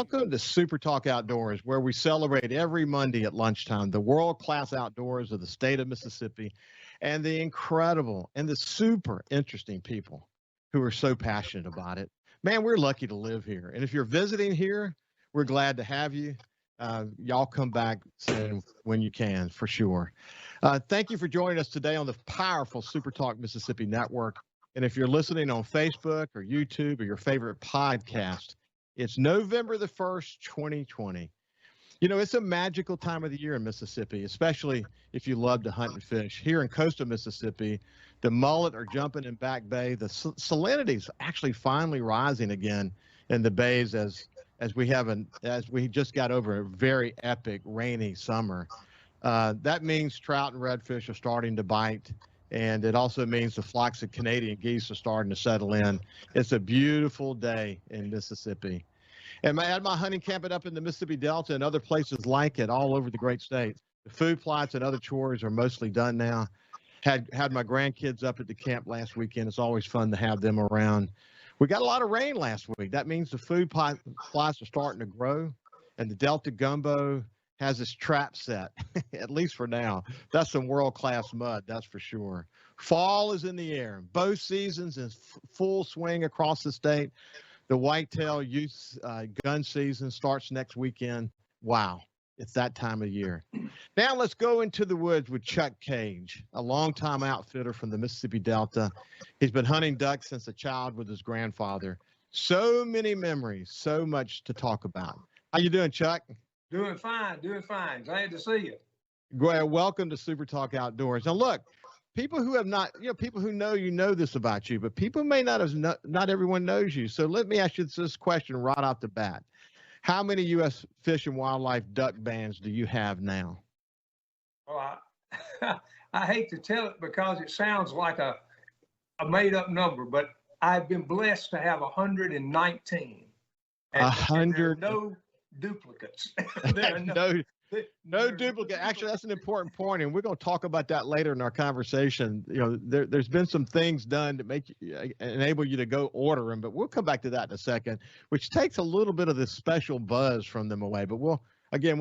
Welcome to Super Talk Outdoors, where we celebrate every Monday at lunchtime the world-class outdoors of the state of Mississippi and the incredible and the super interesting people who are so passionate about it. Man, we're lucky to live here. And if you're visiting here, we're glad to have you. Y'all come back soon when you can, for sure. Thank you for joining us today on the powerful Super Talk Mississippi Network. And if you're listening on Facebook or YouTube or your favorite podcast, it's November the 1st, 2020. You know, it's a magical time of the year in Mississippi, especially if you love to hunt and fish. Here in coastal Mississippi, the mullet are jumping in Back Bay. The salinity's actually finally rising again in the bays as we just got over a very epic rainy summer. That means trout and redfish are starting to bite. And it also means the flocks of Canadian geese are starting to settle in. It's a beautiful day in Mississippi. And at my hunting camp up in the Mississippi Delta and other places like it all over the great state, the food plots and other chores are mostly done now. Had my grandkids up at the camp last weekend. It's always fun to have them around. We got a lot of rain last week. That means the food plots are starting to grow, and the Delta gumbo has its trap set, at least for now. That's some world-class mud, that's for sure. Fall is in the air. Both seasons in full swing across the state. The whitetail youth gun season starts next weekend. Wow, it's that time of year. Now let's go into the woods with Chuck Cage, a longtime outfitter from the Mississippi Delta. He's been hunting ducks since a child with his grandfather. So many memories, so much to talk about. How you doing, Chuck? Doing fine, doing fine. Glad to see you. Well, welcome to Super Talk Outdoors. Now, look, people who have not, people who know this about you, but people may not have, not everyone knows you. So let me ask you this question right off the bat. How many U.S. Fish and Wildlife duck bands do you have now? Well, I hate to tell it because it sounds like a made-up number, but I've been blessed to have 119. And 100. No duplicates. no duplicate. Actually, that's an important point, and we're going to talk about that later in our conversation. You know, there's been some things done to make enable you to go order them, but we'll come back to that in a second, which takes a little bit of the special buzz from them away. But we'll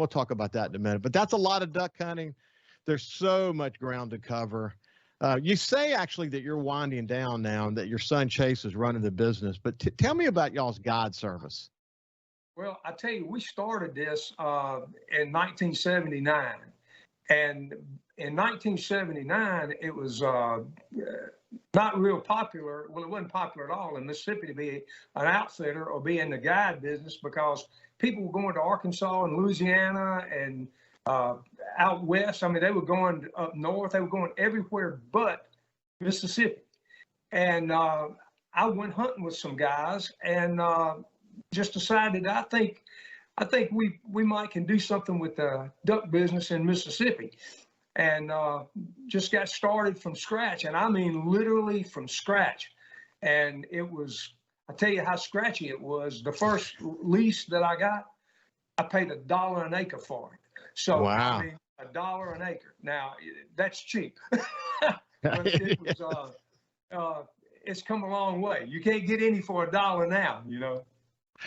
talk about that in a minute. But that's a lot of duck hunting. There's so much ground to cover. You say actually that you're winding down now and that your son Chase is running the business, but tell me about y'all's guide service. Well, I tell you, we started this in 1979, and in 1979, it was not real popular. Well, it wasn't popular at all in Mississippi to be an outfitter or be in the guide business because people were going to Arkansas and Louisiana and out west. I mean, they were going up north. They were going everywhere but Mississippi. And I went hunting with some guys and just decided I think we might can do something with the duck business in Mississippi, and just got started from scratch, and I mean literally from scratch. And it was, I tell you how scratchy it was. The first lease that I got, I paid $1 an acre for it. So wow. I mean, $1 an acre. Now that's cheap, but it was it's come a long way. You can't get any for $1 now, you know.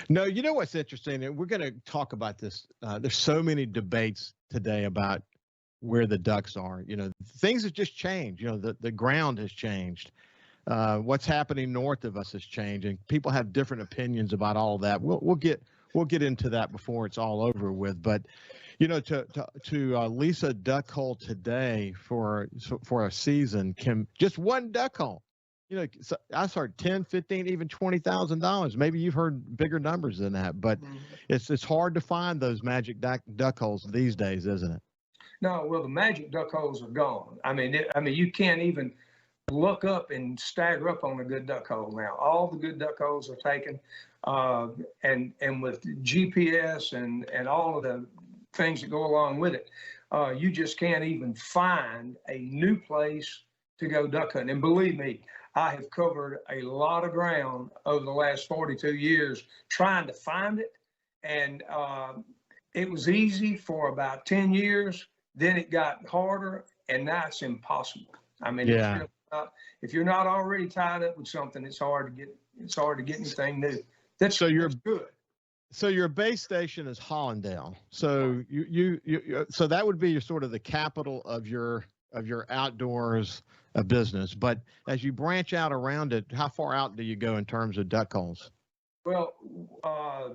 No, you know what's interesting, and we're going to talk about this. There's so many debates today about where the ducks are. You know, things have just changed. You know, the ground has changed. What's happening north of us has changed, and people have different opinions about all of that. We'll get into that before it's all over with. But you know, to lease a duck hole today for a season just one duck hole. You know, so I started $10,000, $15,000, even $20,000. Maybe you've heard bigger numbers than that, but it's hard to find those magic duck holes these days, isn't it? No, well, the magic duck holes are gone. I mean, you can't even look up and stagger up on a good duck hole now. All the good duck holes are taken, and with GPS and all of the things that go along with it, you just can't even find a new place to go duck hunting. And believe me, I have covered a lot of ground over the last 42 years trying to find it. And it was easy for about 10 years. Then it got harder, and now it's impossible. I mean, yeah. If you're not already tied up with something, it's hard to get anything new. That's good. So your base station is Hollandale. So so that would be your sort of the capital of your outdoors business. But as you branch out around it, how far out do you go in terms of duck calls? Well, uh,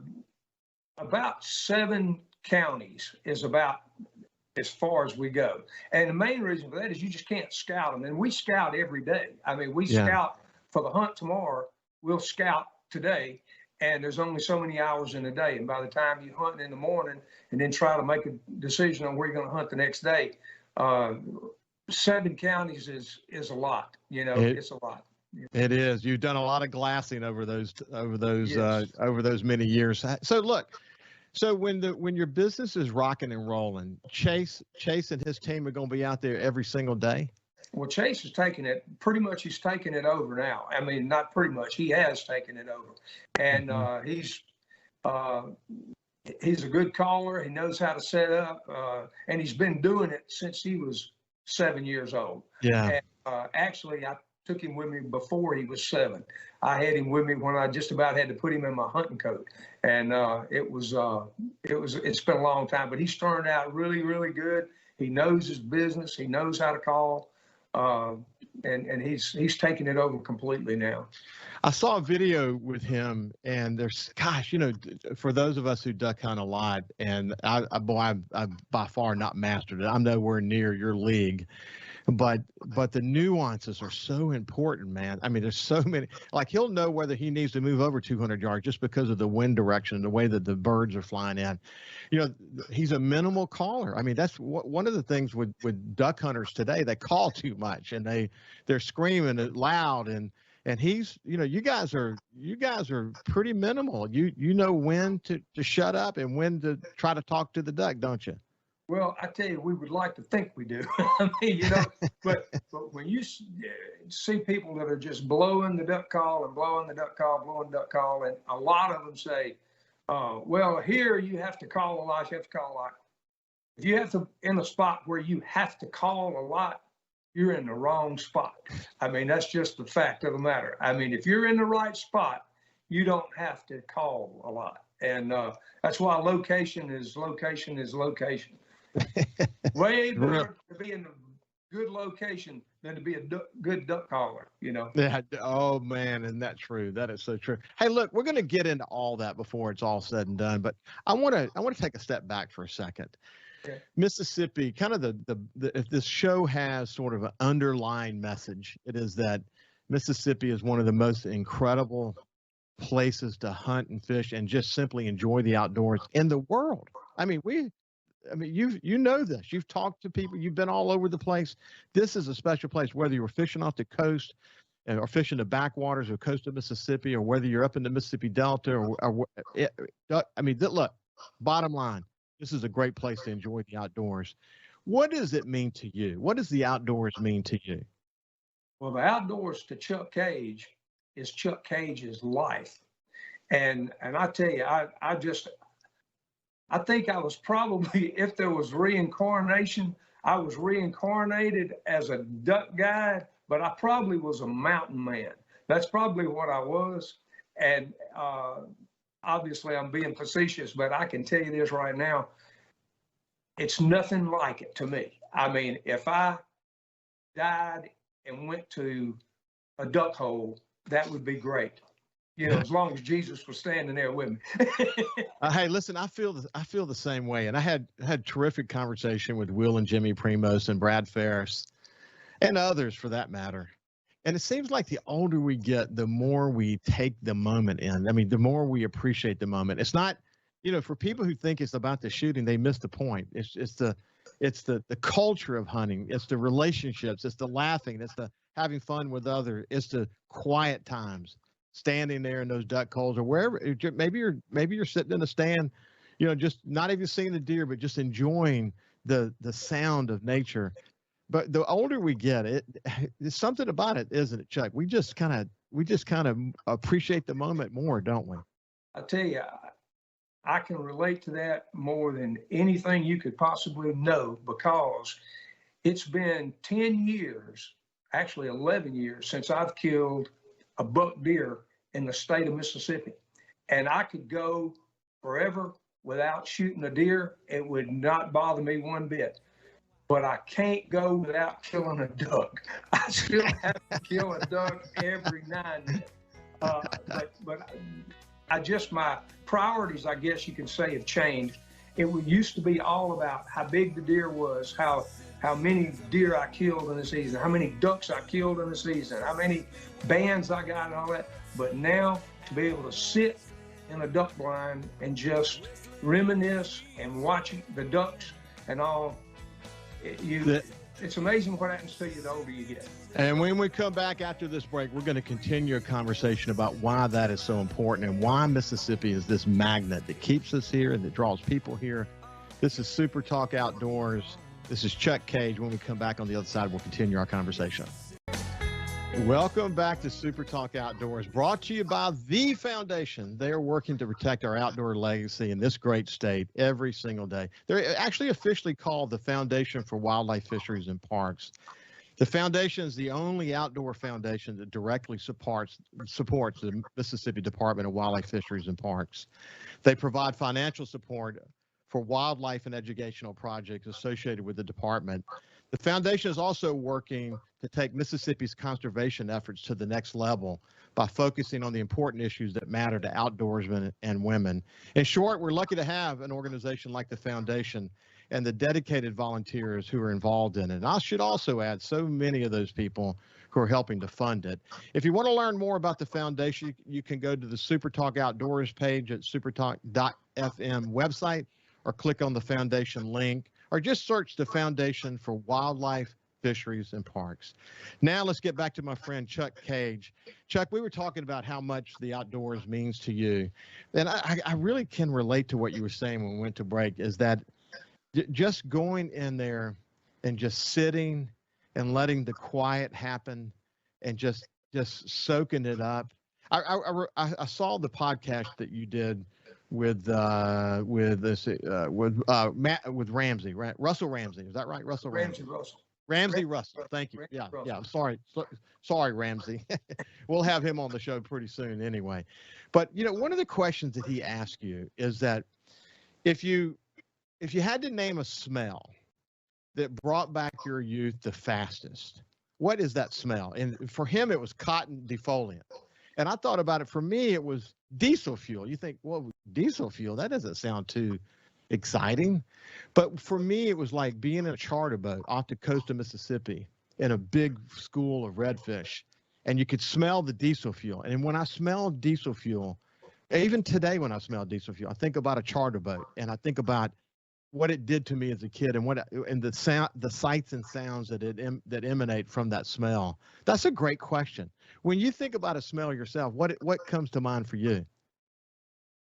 about 7 counties is about as far as we go. And the main reason for that is you just can't scout them. And we scout every day. I mean, we Yeah. scout for the hunt tomorrow. We'll scout today. And there's only so many hours in a day. And by the time you hunt in the morning and then try to make a decision on where you're going to hunt the next day, uh, 7 counties is a lot. You know, it's a lot. It is. You've done a lot of glassing Yes. over those many years. So look, so when your business is rocking and rolling, Chase and his team are going to be out there every single day. Well, Chase is taking it pretty much. He's taking it over now. I mean, not pretty much. He has taken it over, and uh, he's a good caller. He knows how to set up, and he's been doing it since he was 7 years old. Yeah. And actually, I took him with me before he was 7. I had him with me when I just about had to put him in my hunting coat, and it's been a long time. But he's turned out really, really good. He knows his business. He knows how to call. And he's taking it over completely now. I saw a video with him, and there's, gosh, for those of us who duck hunt a lot, and I by far not mastered it. I'm nowhere near your league, but the nuances are so important, man. I mean, there's so many. Like, he'll know whether he needs to move over 200 yards just because of the wind direction and the way that the birds are flying in. He's a minimal caller. I mean, that's one of the things with duck hunters today. They call too much, and they're screaming it loud, and he's, you guys are pretty minimal. You know when to shut up and when to try to talk to the duck, don't you? Well, I tell you, we would like to think we do. I mean, but when you see people that are just blowing the duck call and blowing the duck call, blowing the duck call, and a lot of them say, well, here you have to call a lot, you have to call a lot. If you have to in a spot where you have to call a lot, you're in the wrong spot. I mean, that's just the fact of the matter. I mean, if you're in the right spot, you don't have to call a lot. And that's why location is location is location. Way better to be in a good location than to be a good duck caller, Yeah. Oh man, isn't that true? That is so true. Hey, look, we're going to get into all that before it's all said and done, but I want to take a step back for a second. Okay. Mississippi, kind of if this show has sort of an underlying message, it is that Mississippi is one of the most incredible places to hunt and fish and just simply enjoy the outdoors in the world. I mean, you know this. You've talked to people. You've been all over the place. This is a special place, whether you were fishing off the coast or fishing the backwaters or coast of Mississippi, or whether you're up in the Mississippi Delta. Look, bottom line, this is a great place to enjoy the outdoors. What does it mean to you? What does the outdoors mean to you? Well, the outdoors to Chuck Cage is Chuck Cage's life. And I tell you, I think I was probably, if there was reincarnation, I was reincarnated as a duck guide, but I probably was a mountain man. That's probably what I was. And obviously I'm being facetious, but I can tell you this right now. It's nothing like it to me. I mean, if I died and went to a duck hole, that would be great. As long as Jesus was standing there with me. Hey, listen, I feel the same way, and I had terrific conversation with Will and Jimmy Primos and Brad Ferris, and others for that matter. And it seems like the older we get, the more we take the moment in. I mean, the more we appreciate the moment. It's not, for people who think it's about the shooting, they miss the point. It's the culture of hunting. It's the relationships. It's the laughing. It's the having fun with others. It's the quiet times, standing there in those duck holes or wherever. Maybe you're sitting in a stand, just not even seeing the deer, but just enjoying the sound of nature. But the older we get, there's something about it, isn't it, Chuck? We just kind of appreciate the moment more, don't we? I tell you, I can relate to that more than anything you could possibly know, because it's been 10 years, actually 11 years, since I've killed a buck deer in the state of Mississippi. And I could go forever without shooting a deer, it would not bother me one bit. But I can't go without killing a duck. I still have to kill a duck every now and then. But I just, my priorities, I guess you can say, have changed. It used to be all about how big the deer was, how many deer I killed in the season, how many ducks I killed in the season, how many bands I got and all that. But now to be able to sit in a duck blind and just reminisce and watch the ducks and all, it's amazing what happens to you the older you get. And when we come back after this break, we're going to continue a conversation about why that is so important and why Mississippi is this magnet that keeps us here and that draws people here. This is Super Talk Outdoors. This is Chuck Cage. When we come back on the other side, we'll continue our conversation. Welcome back to Super Talk Outdoors, brought to you by The Foundation. They are working to protect our outdoor legacy in this great state every single day. They're actually officially called the Foundation for Wildlife, Fisheries, and Parks. The foundation is the only outdoor foundation that directly supports the Mississippi Department of Wildlife, Fisheries, and Parks. They provide financial support for wildlife and educational projects associated with the department. The foundation is also working to take Mississippi's conservation efforts to the next level by focusing on the important issues that matter to outdoorsmen and women. In short, we're lucky to have an organization like the foundation and the dedicated volunteers who are involved in it. And I should also add so many of those people who are helping to fund it. If you want to learn more about the foundation, you can go to the SuperTalk Outdoors page at supertalk.fm website, or click on the foundation link, or just search the Foundation for Wildlife, Fisheries, and Parks. Now let's get back to my friend Chuck Cage. Chuck, we were talking about how much the outdoors means to you. And I really can relate to what you were saying when we went to break, is that just going in there and just sitting and letting the quiet happen and just soaking it up. I saw the podcast that you did with Ramsey, right? Russell Ramsey, is that right? Russell Ramsey. Ramsey Russell. Thank you. Yeah. Sorry, Ramsey. We'll have him on the show pretty soon anyway. But one of the questions that he asked you is that if you had to name a smell that brought back your youth the fastest, what is that smell? And for him, it was cotton defoliant. And I thought about it. For me, it was diesel fuel. You think, well, diesel fuel, that doesn't sound too exciting. But for me, it was like being in a charter boat off the coast of Mississippi in a big school of redfish, and you could smell the diesel fuel. And when I smell diesel fuel, even today when I smell diesel fuel, I think about a charter boat, and I think about what it did to me as a kid, and the sights and sounds that emanate from that smell. That's a great question. When you think about a smell yourself, what comes to mind for you?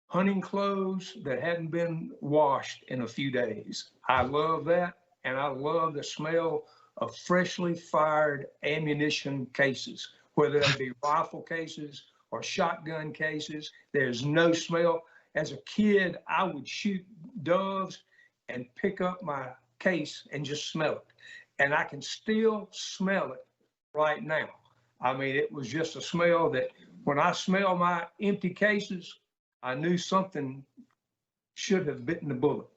Hunting clothes that hadn't been washed in a few days. I love that, and I love the smell of freshly fired ammunition cases, whether they be rifle cases or shotgun cases. There's no smell. As a kid, I would shoot doves and pick up my case and just smell it. And I can still smell it right now. I mean, it was just a smell that when I smell my empty cases, I knew something should have bitten the bullet.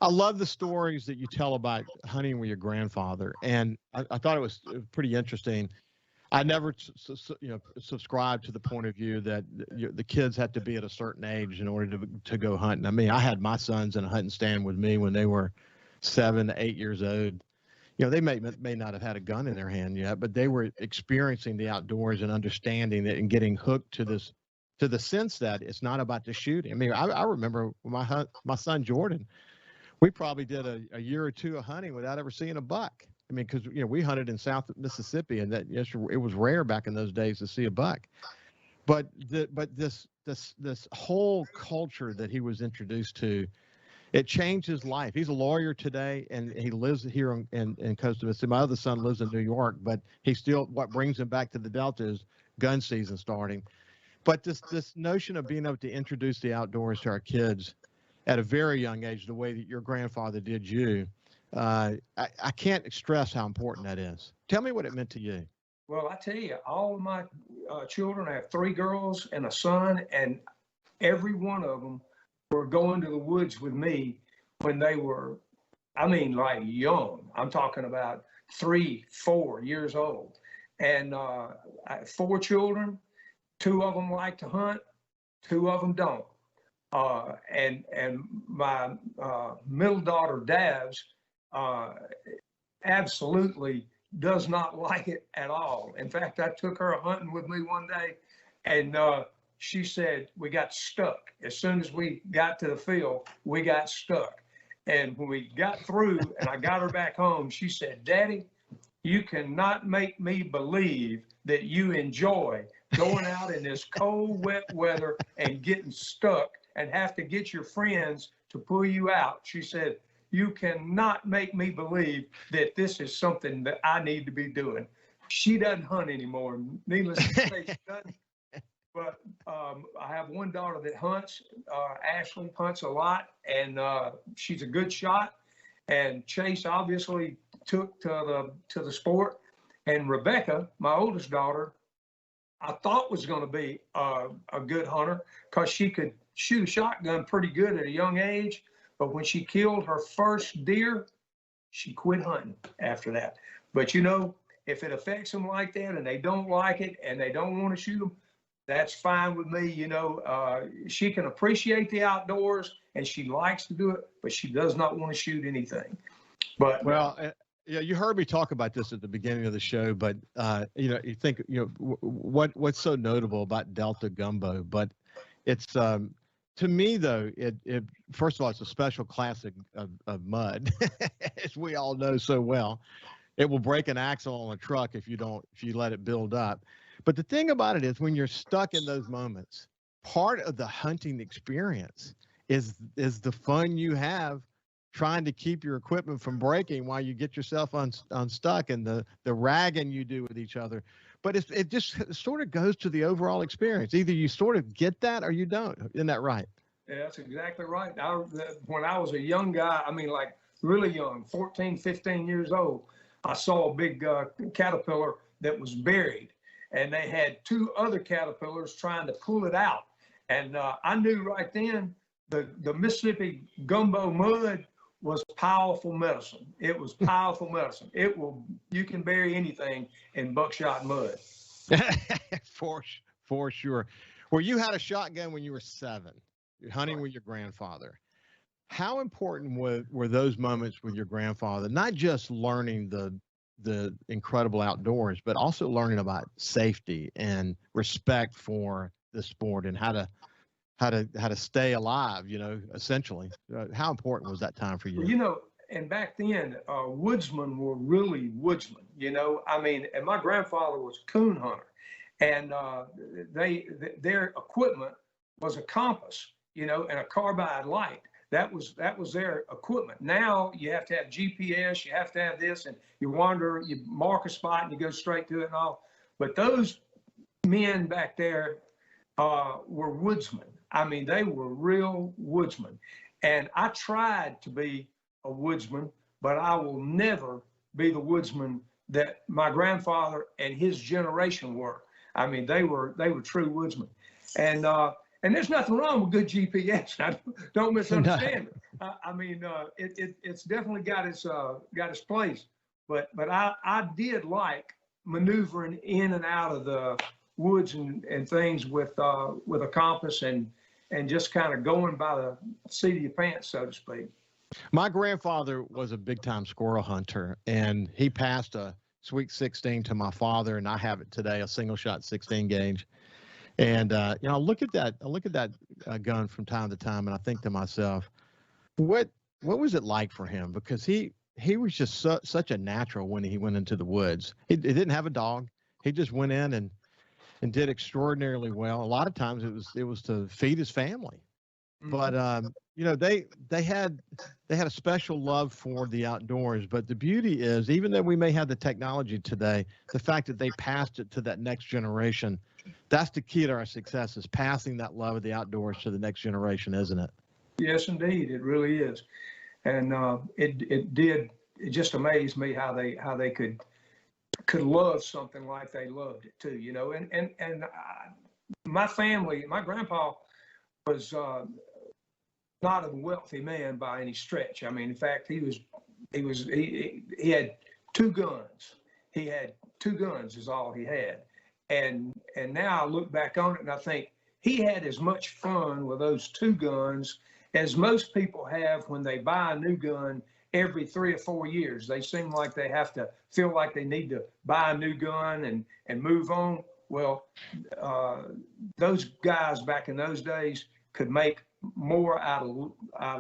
I love the stories that you tell about hunting with your grandfather. And I thought it was pretty interesting. I never, subscribed to the point of view that the kids had to be at a certain age in order to go hunting. I mean, I had my sons in a hunting stand with me when they were 7, 8 years old. They may not have had a gun in their hand yet, but they were experiencing the outdoors and understanding it and getting hooked to the sense that it's not about the shooting. I mean, I remember my son Jordan, we probably did a year or two of hunting without ever seeing a buck. I mean, because we hunted in South Mississippi, and it was rare back in those days to see a buck. But this whole culture that he was introduced to, it changed his life. He's a lawyer today, and he lives here in Costa Mississippi. My other son lives in New York, but what brings him back to the Delta is gun season starting. But this notion of being able to introduce the outdoors to our kids at a very young age, the way that your grandfather did you, I can't stress how important that is. Tell me what it meant to you. Well, I tell you, all of my children, I have 3 girls and a son, and every one of them were going to the woods with me when they were, I mean, like young. I'm talking about 3, 4 years old. And I have 4 children. 2 of them like to hunt, 2 of them don't. And my middle daughter, Davs, absolutely does not like it at all. In fact, I took her hunting with me one day, and she said we got stuck. As soon as we got to the field, we got stuck. And when we got through and I got her back home, she said, Daddy, you cannot make me believe that you enjoy going out in this cold, wet weather and getting stuck and have to get your friends to pull you out. She said, you cannot make me believe that this is something that I need to be doing. She doesn't hunt anymore. Needless to say, she doesn't. But I have one daughter that hunts. Ashley hunts a lot, and she's a good shot. And Chase obviously took to the sport. And Rebecca, my oldest daughter, I thought was going to be a good hunter because she could shoot a shotgun pretty good at a young age. But when she killed her first deer, she quit hunting after that. But you know, if it affects them like that and they don't like it and they don't want to shoot them, that's fine with me. You know, she can appreciate the outdoors and she likes to do it, but she does not want to shoot anything. But well, yeah, you heard me talk about this at the beginning of the show, but you know, you think, you know, what's so notable about Delta Gumbo, but it's to me though, it first of all, it's a special classic of mud, as we all know so well. It will break an axle on a truck if you let it build up. But the thing about it is, when you're stuck in those moments, part of the hunting experience is the fun you have trying to keep your equipment from breaking while you get yourself unstuck, and the ragging you do with each other. But it just sort of goes to the overall experience. Either you sort of get that or you don't. Isn't that right? Yeah, that's exactly right. When I was a young guy, I mean, like really young, 14, 15 years old, I saw a big caterpillar that was buried, and they had 2 other caterpillars trying to pull it out. And I knew right then the Mississippi gumbo mud was powerful medicine. It was powerful medicine. You can bury anything in buckshot mud. For sure. Well, you had a shotgun when you were 7, hunting with your grandfather. How important were those moments with your grandfather? Not just learning the incredible outdoors, but also learning about safety and respect for the sport and how to stay alive, you know, essentially. How important was that time for you? You know, and back then, woodsmen were really woodsmen, you know. I mean, and my grandfather was a coon hunter, and their equipment was a compass, you know, and a carbide light. That was their equipment. Now you have to have GPS, you have to have this, and you wander, you mark a spot and you go straight to it and all. But those men back there were woodsmen. I mean, they were real woodsmen. And I tried to be a woodsman, but I will never be the woodsman that my grandfather and his generation were. I mean, they were true woodsmen. And there's nothing wrong with good GPS. Don't misunderstand it. I mean, it's definitely got its place. But I did like maneuvering in and out of the woods and things with a compass and just kind of going by the seat of your pants, so to speak. My grandfather was a big time squirrel hunter, and he passed a Sweet 16 to my father, and I have it today, a single shot 16 gauge. And you know, I look at that gun from time to time, and I think to myself, what was it like for him? Because he was just such a natural when he went into the woods. He didn't have a dog. He just went in and did extraordinarily well. A lot of times it was to feed his family. But you know, they had a special love for the outdoors. But the beauty is, even though we may have the technology today, the fact that they passed it to that next generation, that's the key to our success, is passing that love of the outdoors to the next generation, isn't it? Yes, indeed, it really is. And it just amazed me how they could love something like they loved it too, you know. And my family, my grandpa was not a wealthy man by any stretch. I mean, in fact, he had two guns. He had two guns is all he had. And now I look back on it and I think he had as much fun with those two guns as most people have when they buy a new gun every 3 or 4 years. They seem like they have to feel like they need to buy a new gun and move on. Well, those guys back in those days could make more out of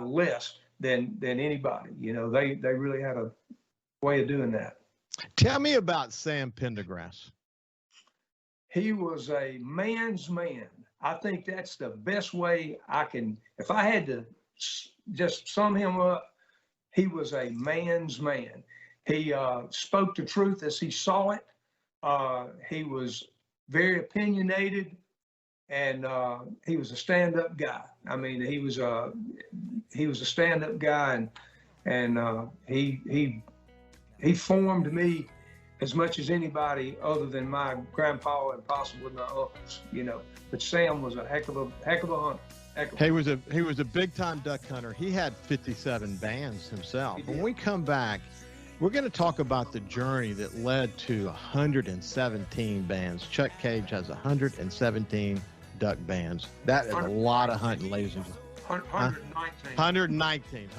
less than anybody. You know, they really had a way of doing that. Tell me about Sam Pendergrass. He was a man's man. I think that's the best way I can, if I had to just sum him up, he was a man's man. He spoke the truth as he saw it. He was very opinionated, and he was a stand-up guy. I mean, he was a stand-up guy, and he formed me as much as anybody other than my grandpa and possibly my uncles, you know. But Sam was a heck of a hunter. He was a big time duck hunter. He had 57 bands himself. When we come back, we're going to talk about the journey that led to 117 bands. Chuck Cage has 117 duck bands. That is a lot of hunting, ladies and gentlemen. 119.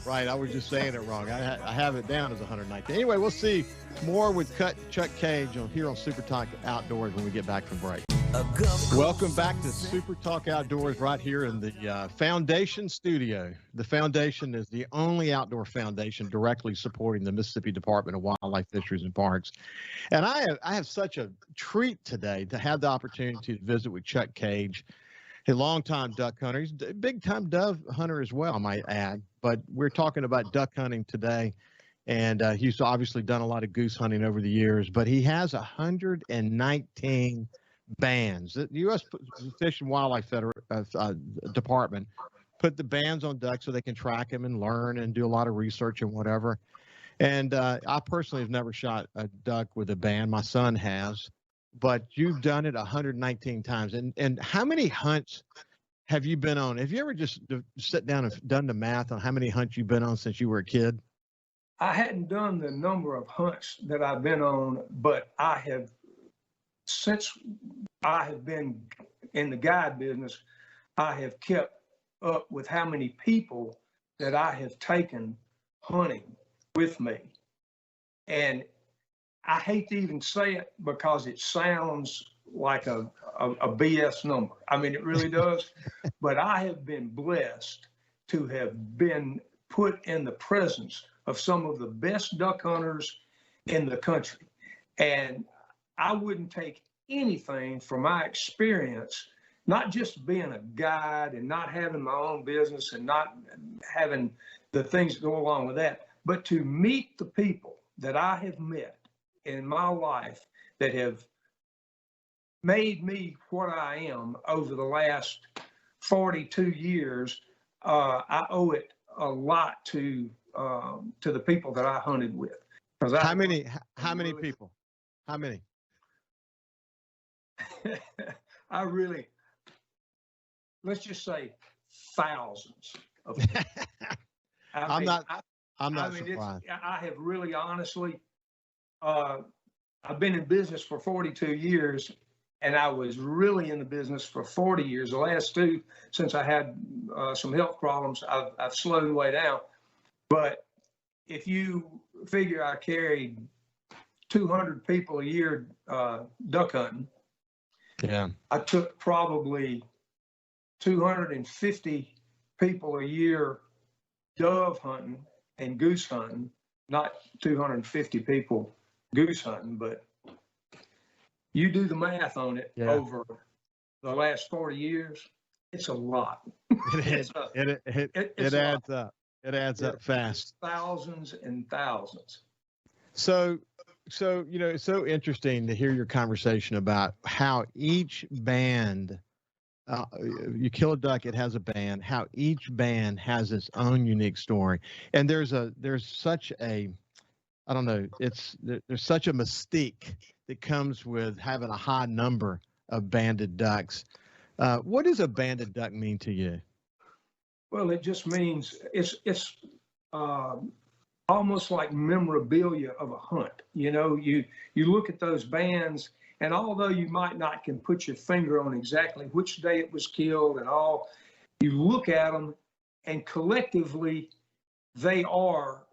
Right. I was just saying it wrong. I have it down as 119. Anyway, we'll see more with Chuck Cage here on SuperTalk Outdoors when we get back from break. Welcome back to SuperTalk Outdoors right here in the Foundation studio. The Foundation is the only outdoor foundation directly supporting the Mississippi Department of Wildlife, Fisheries, and Parks. And I have such a treat today to have the opportunity to visit with Chuck Cage, a longtime duck hunter. He's a big-time dove hunter as well, I might add. But we're talking about duck hunting today, and he's obviously done a lot of goose hunting over the years. But he has 119 bands. The U.S. Fish and Wildlife Department put the bands on ducks so they can track them and learn and do a lot of research and whatever. And I personally have never shot a duck with a band. My son has. But you've done it 119 times. And how many hunts have you been on? Have you ever just sit down and done the math on how many hunts you've been on since you were a kid? I hadn't done the number of hunts that I've been on, but since I have been in the guide business, I have kept up with how many people that I have taken hunting with me. And I hate to even say it because it sounds like a BS number. I mean, it really does. But I have been blessed to have been put in the presence of some of the best duck hunters in the country. And I wouldn't take anything from my experience, not just being a guide and not having my own business and not having the things that go along with that, but to meet the people that I have met in my life that have made me what I am over the last 42 years. I owe it a lot to the people that I hunted with. How many people? How many? Let's just say thousands of people. I'm not surprised. I have really honestly, I've been in business for 42 years, and I was really in the business for 40 years. The last two, since I had some health problems, I've slowed way down. But if you figure I carried 200 people a year duck hunting, yeah, I took probably 250 people a year dove hunting and goose hunting, not 250 people goose hunting, but you do the math on it over the last 40 years, it's a lot. It adds up. It adds up fast. Thousands and thousands. So, you know, it's so interesting to hear your conversation about how each band, you kill a duck, it has a band, how each band has its own unique story. And there's such a, I don't know, there's such a mystique that comes with having a high number of banded ducks. What does a banded duck mean to you? Well, it just means it's uh, almost like memorabilia of a hunt. You look at those bands, and although you might not can put your finger on exactly which day it was killed and all, you look at them, and collectively, they are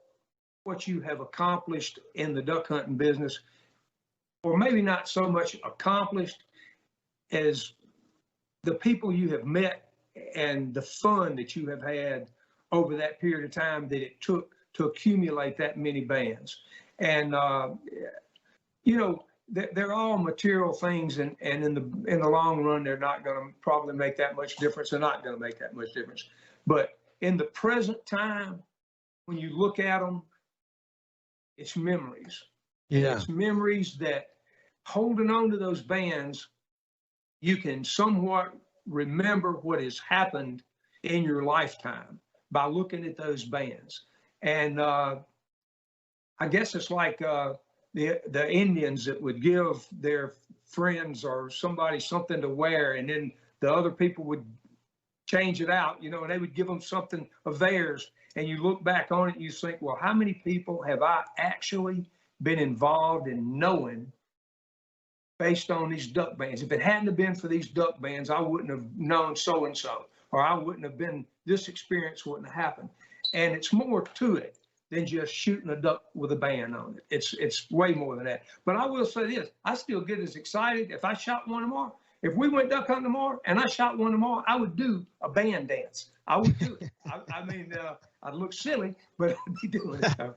what you have accomplished in the duck hunting business, or maybe not so much accomplished as the people you have met and the fun that you have had over that period of time that it took to accumulate that many bands. And they're all material things, and in the long run, they're not going to probably make that much difference. They're not going to make that much difference. But in the present time, when you look at them, it's memories. Yeah. It's memories that, holding on to those bands, you can somewhat remember what has happened in your lifetime by looking at those bands. And I guess it's like the Indians that would give their friends or somebody something to wear, and then the other people would change it out, and they would give them something of theirs. And you look back on it and you think, well, how many people have I actually been involved in knowing based on these duck bands? If it hadn't have been for these duck bands, I wouldn't have known so-and-so, or I wouldn't have been, this experience wouldn't have happened. And it's more to it than just shooting a duck with a band on it. It's way more than that. But I will say this, I still get as excited if I shot one tomorrow. If we went duck hunting tomorrow and I shot one tomorrow, I would do a band dance. I would do it. I mean, I'd look silly, but I'd be doing it.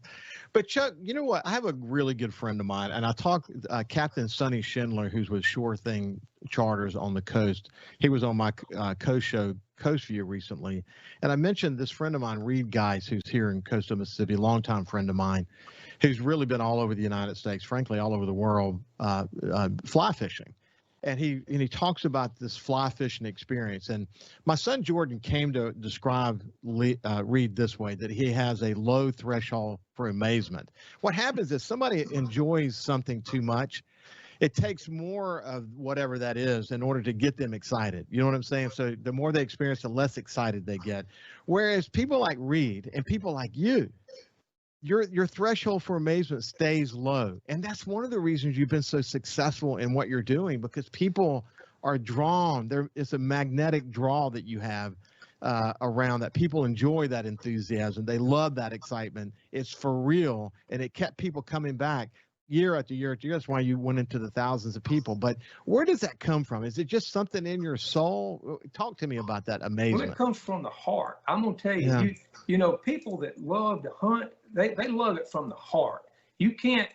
But Chuck, you know what? I have a really good friend of mine, and I talked Captain Sonny Schindler, who's with Sure Thing Charters on the coast. He was on my coast show, Coast View, recently, and I mentioned this friend of mine, Reed Geis, who's here in coastal Mississippi, a longtime friend of mine, who's really been all over the United States, frankly, all over the world, fly fishing. And he talks about this fly fishing experience. And my son Jordan came to describe Reed this way, that he has a low threshold for amazement. What happens is somebody enjoys something too much, it takes more of whatever that is in order to get them excited. You know what I'm saying? So the more they experience, the less excited they get. Whereas people like Reed and people like you, your threshold for amazement stays low. And that's one of the reasons you've been so successful in what you're doing, because people are drawn. It's a magnetic draw that you have around that. People enjoy that enthusiasm. They love that excitement. It's for real. And it kept people coming back year after year after year. That's why you went into the thousands of people. But where does that come from? Is it just something in your soul? Talk to me about that amazement. Well, it comes from the heart. I'm going to tell you, yeah. People that love to hunt, they love it from the heart. You can't,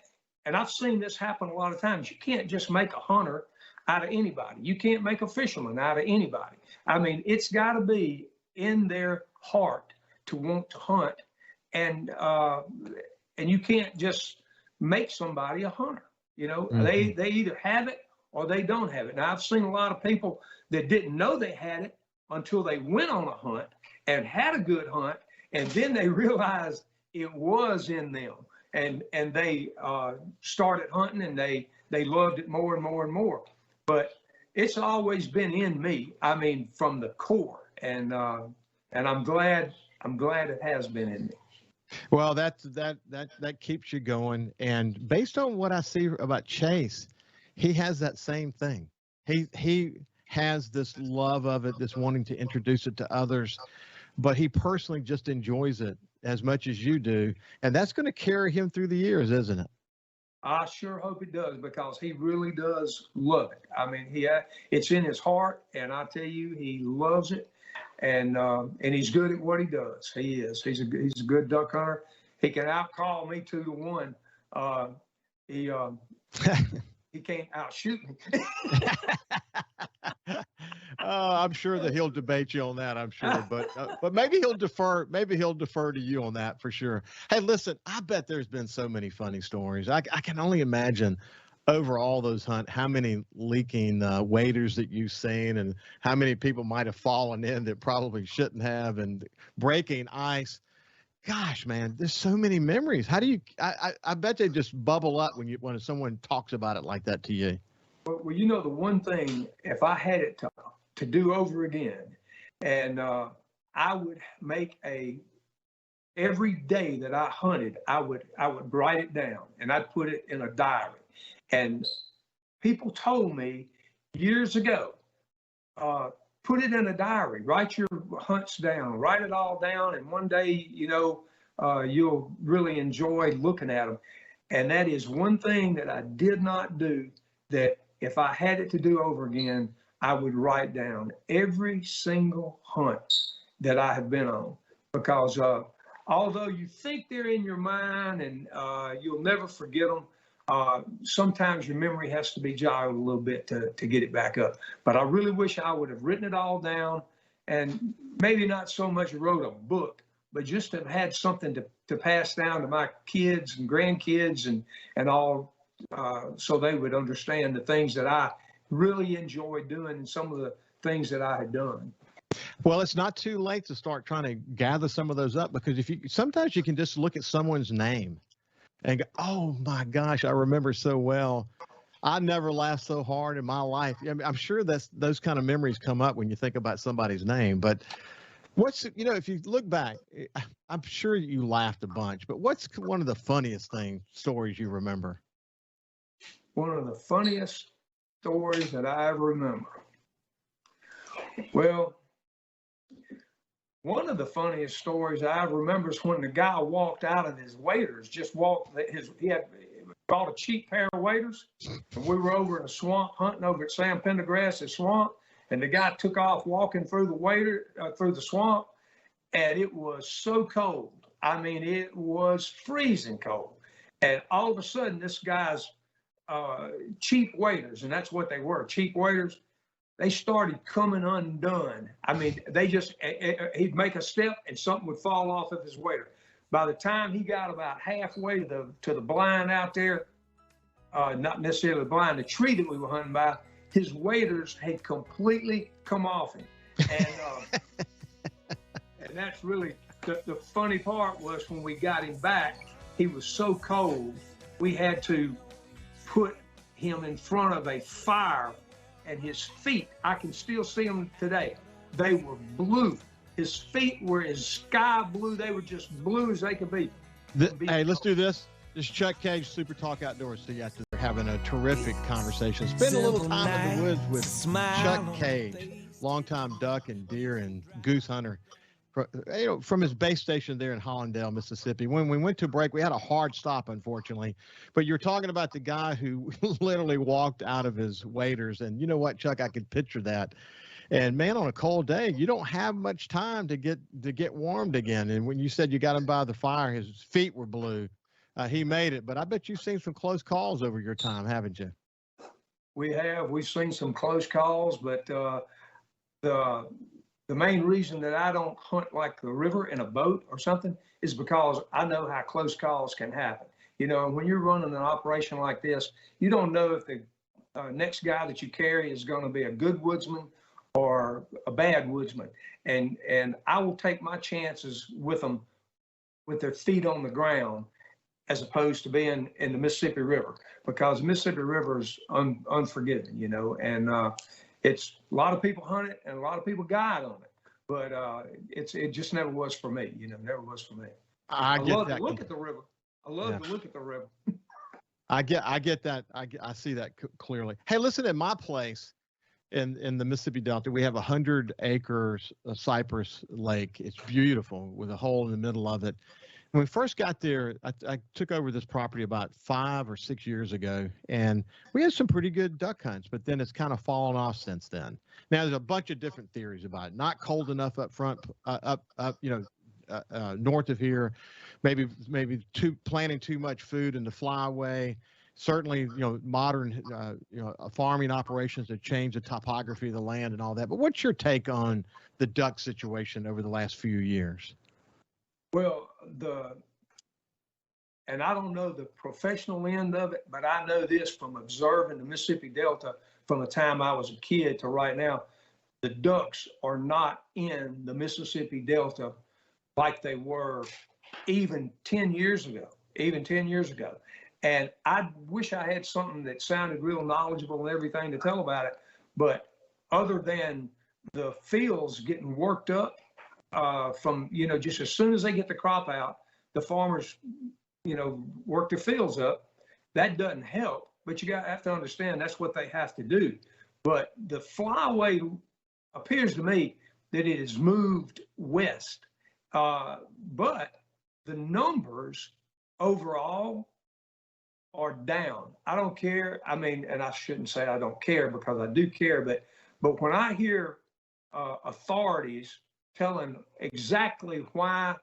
and I've seen this happen a lot of times, you can't just make a hunter out of anybody. You can't make a fisherman out of anybody. I mean, it's got to be in their heart to want to hunt. And you can't just make somebody a hunter. Mm-hmm. They either have it or they don't have it. Now, I've seen a lot of people that didn't know they had it until they went on a hunt and had a good hunt, and then they realized it was in them, and they started hunting, and they loved it more and more and more. But it's always been in me. I mean, from the core, and I'm glad it has been in me. Well, that keeps you going. And based on what I see about Chase, he has that same thing. He has this love of it, this wanting to introduce it to others, but he personally just enjoys it as much as you do. And that's going to carry him through the years, isn't it? I sure hope it does, because he really does love it. I mean, it's in his heart, and I tell you, he loves it. And he's good at what he does. He is. He's a good duck hunter. He can outcall me 2-1. He can't outshoot me. I'm sure that he'll debate you on that. I'm sure, but maybe he'll defer. Maybe he'll defer to you on that for sure. Hey, listen, I bet there's been so many funny stories. I can only imagine. Over all those hunts, how many leaking waders that you've seen, and how many people might have fallen in that probably shouldn't have, and breaking ice. Gosh, man, there's so many memories. How do you? I bet they just bubble up when someone talks about it like that to you. Well, the one thing, if I had it to do over again. And I would make every day that I hunted, I would write it down and I'd put it in a diary. And people told me years ago, put it in a diary, write your hunts down, write it all down. And one day, you'll really enjoy looking at them. And that is one thing that I did not do, that if I had it to do over again, I would write down every single hunt that I have been on. Because although you think they're in your mind and you'll never forget them, sometimes your memory has to be jogged a little bit to get it back up. But I really wish I would have written it all down, and maybe not so much wrote a book, but just have had something to pass down to my kids and grandkids and all, so they would understand the things that I really enjoyed doing and some of the things that I had done. Well, it's not too late to start trying to gather some of those up, because sometimes you can just look at someone's name and go, oh my gosh, I remember so well. I never laughed so hard in my life. I mean, I'm sure those kind of memories come up when you think about somebody's name. But if you look back, I'm sure you laughed a bunch, but what's one of the funniest stories you remember? One of the funniest stories that I ever remember. Well, one of the funniest stories I ever remember is when the guy walked out of his waders, he had bought a cheap pair of waders, and we were over in a swamp hunting over at Sam Pendergrass's swamp, and the guy took off walking through the swamp, and it was so cold. I mean, it was freezing cold. And all of a sudden, this guy's cheap waders, and that's what they were, cheap waders, they started coming undone. I mean, he'd make a step and something would fall off of his wader. By the time he got about halfway to the blind out there, not necessarily the blind, the tree that we were hunting by, his waders had completely come off him. And, and that's really, the funny part was when we got him back, he was so cold, we had to put him in front of a fire. And his feet, I can still see them today. They were blue. His feet were as sky blue. They were just blue as they could be. Hey, let's do this. This is Chuck Cage, SuperTalk Outdoors. See you after. They're having a terrific conversation. Spend a little time in the woods with Chuck Cage, longtime duck and deer and goose hunter. From his base station there in Hollandale, Mississippi. When we went to break, we had a hard stop, unfortunately. But you're talking about the guy who literally walked out of his waders. And you know what, Chuck, I could picture that. And man, on a cold day, you don't have much time to get warmed again. And when you said you got him by the fire, his feet were blue. He made it. But I bet you've seen some close calls over your time, haven't you? We have. We've seen some close calls, but the main reason that I don't hunt like the river in a boat or something is because I know how close calls can happen. When you're running an operation like this, you don't know if the next guy that you carry is going to be a good woodsman or a bad woodsman. And I will take my chances with them with their feet on the ground as opposed to being in the Mississippi River, because the Mississippi River is unforgiving, and it's a lot of people hunt it and a lot of people guide on it, but it just never was for me. Never was for me. I love to look at the river. I love to look at the river. I get that. I see that clearly. Hey, listen, at my place in the Mississippi Delta, we have 100 acres of Cypress Lake. It's beautiful with a hole in the middle of it. When we first got there, I took over this property about 5 or 6 years ago, and we had some pretty good duck hunts, but then it's kind of fallen off since then. Now, there's a bunch of different theories about it. Not cold enough up front, north of here, maybe planting too much food in the flyway. Certainly, modern, farming operations have changed the topography of the land and all that. But what's your take on the duck situation over the last few years? Well, and I don't know the professional end of it, but I know this from observing the Mississippi Delta from the time I was a kid to right now. The ducks are not in the Mississippi Delta like they were even 10 years ago. And I wish I had something that sounded real knowledgeable and everything to tell about it. But other than the fields getting worked up from, just as soon as they get the crop out, the farmers, work their fields up. That doesn't help, but you have to understand that's what they have to do. But the flyway appears to me that it has moved west. But the numbers overall are down. I don't care. I mean, and I shouldn't say I don't care because I do care, but when I hear authorities telling exactly why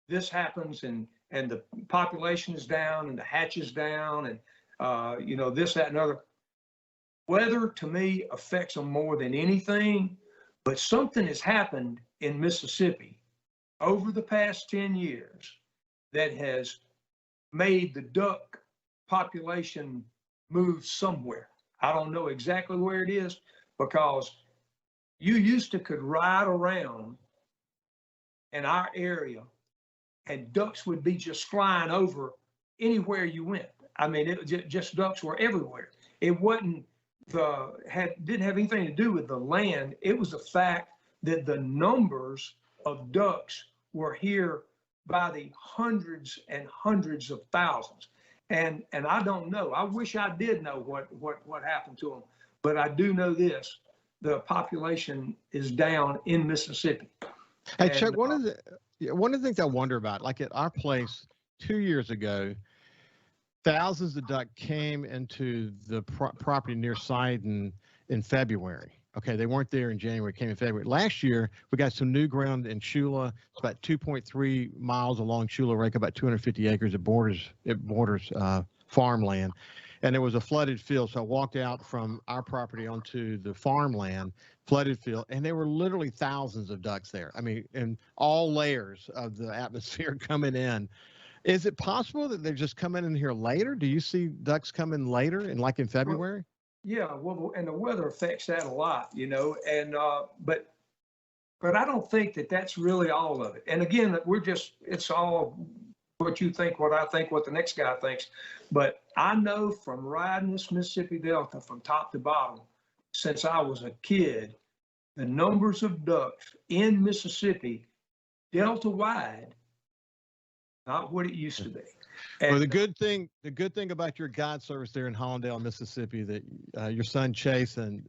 this happens and the population is down and the hatch is down and this, that, and other, weather to me affects them more than anything. But something has happened in Mississippi over the past 10 years that has made the duck population move somewhere. I don't know exactly where it is, because you used to could ride around in our area and ducks would be just flying over anywhere you went. I mean, it just ducks were everywhere. It wasn't didn't have anything to do with the land. It was the fact that the numbers of ducks were here by the hundreds and hundreds of thousands. And I don't know. I wish I did know what happened to them, but I do know this: the population is down in Mississippi. Hey, Chuck, one of the things I wonder about, like at our place 2 years ago, thousands of duck came into the property near Sidon in February. Okay, they weren't there in January, came in February. Last year, we got some new ground in Shula. It's about 2.3 miles along Shula Lake, about 250 acres. It borders farmland. And there was a flooded field. So I walked out from our property onto the farmland, flooded field, and there were literally thousands of ducks there. I mean, in all layers of the atmosphere coming in. Is it possible that they're just coming in here later? Do you see ducks come in later, and like in February? Yeah, well, and the weather affects that a lot, and but I don't think that that's really all of it. And again, it's all what you think, what I think, what the next guy thinks. But I know from riding this Mississippi Delta from top to bottom since I was a kid, the numbers of ducks in Mississippi, Delta wide, not what it used to be. And well, the good thing about your guide service there in Hollandale, Mississippi, that your son Chase and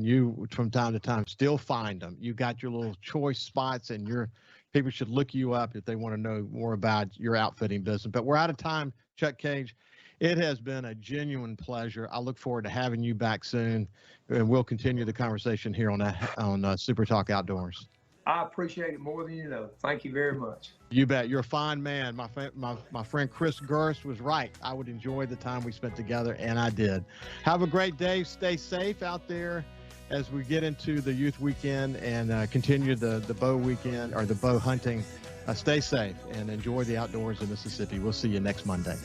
you from time to time still find them. You got your little choice spots, and people should look you up if they want to know more about your outfitting business. But we're out of time, Chuck Cage. It has been a genuine pleasure. I look forward to having you back soon, and we'll continue the conversation here on SuperTalk Outdoors. I appreciate it more than you know. Thank you very much. You bet. You're a fine man. My friend Chris Gerst was right. I would enjoy the time we spent together, and I did. Have a great day. Stay safe out there as we get into the youth weekend and continue the bow weekend or the bow hunting. Stay safe and enjoy the outdoors in Mississippi. We'll see you next Monday.